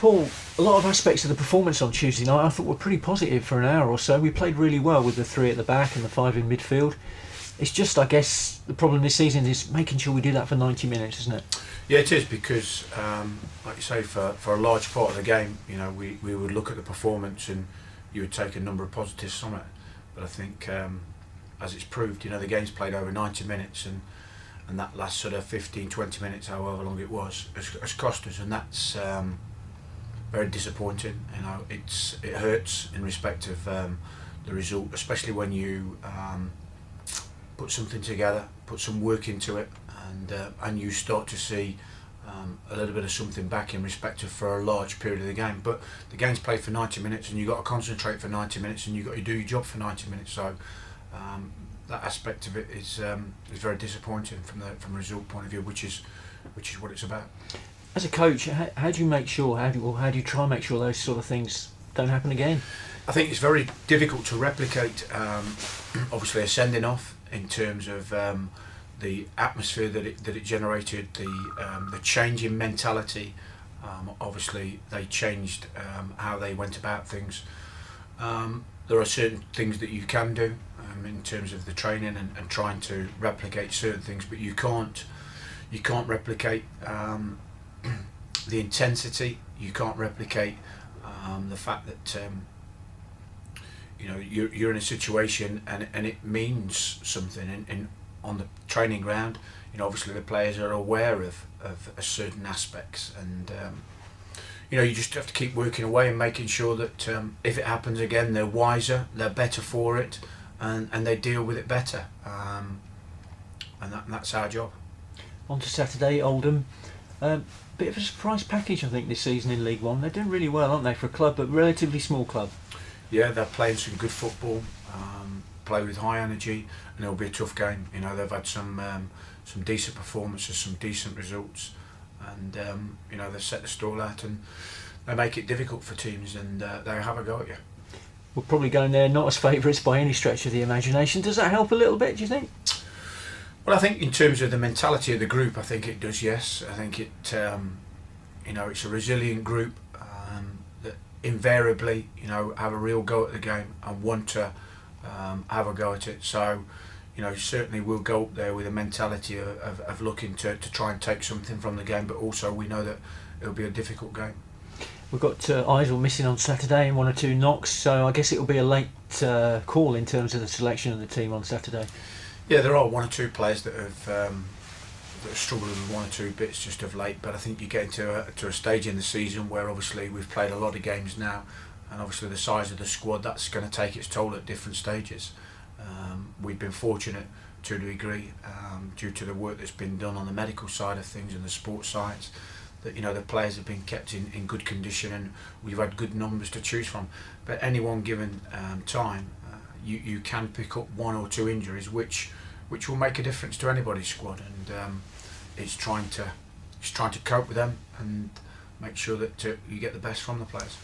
Paul, a lot of aspects of the performance on Tuesday night I thought were pretty positive for an hour or so. We played really well with the 3 at the back and the 5 in midfield. It's just, I guess, the problem this season is making sure we do that for 90 minutes, isn't it? Yeah, it is, because, like you say, for a large part of the game, we would look at the performance and you would take a number of positives from it. But I think, as it's proved, the game's played over 90 minutes, and that last sort of 15-20 minutes, however long it was, has cost us, and that's very disappointing. It hurts in respect of the result, especially when you put something together, put some work into it, and you start to see a little bit of something back in respect of for a large period of the game. But the game's played for 90 minutes, and you've got to concentrate for 90 minutes, and you've got to do your job for 90 minutes. So that aspect of it is very disappointing from a result point of view, which is what it's about. As a coach, how do you make sure, how do you try and make sure those sort of things don't happen again? I think it's very difficult to replicate, obviously, a sending off in terms of the atmosphere that it generated, the change in mentality. Obviously, they changed how they went about things. There are certain things that you can do in terms of the training and trying to replicate certain things, but you can't replicate the intensity. You can't replicate the fact that you're in a situation and it means something on the training ground. Obviously the players are aware of certain aspects, and you just have to keep working away and making sure that if it happens again, they're wiser, they're better for it, and they deal with it better, and that's our job. On to Saturday, Oldham. Bit of a surprise package, I think, this season in League One. They're doing really well, aren't they, for a club, but relatively small club? Yeah, they're playing some good football, play with high energy, and it'll be a tough game. They've had some decent performances, some decent results, and they've set the stall out, and they make it difficult for teams, and they have a go at you. We're probably going there not as favourites by any stretch of the imagination. Does that help a little bit, do you think? Well, I think in terms of the mentality of the group, I think it does, yes. I think it's a resilient group that invariably, have a real go at the game and want to have a go at it. So, certainly we'll go up there with a mentality of looking to try and take something from the game, but also we know that it'll be a difficult game. We've got Isle missing on Saturday and 1 or 2 knocks, so I guess it'll be a late call in terms of the selection of the team on Saturday. Yeah, there are 1 or 2 players that have struggled with 1 or 2 bits just of late, but I think you get to a stage in the season where obviously we've played a lot of games now, and obviously the size of the squad, that's going to take its toll at different stages. We've been fortunate to a degree due to the work that's been done on the medical side of things and the sports sides, that the players have been kept in good condition, and we've had good numbers to choose from. But any one given time, you can pick up 1 or 2 injuries which will make a difference to anybody's squad, and it's trying to cope with them and make sure that you get the best from the players.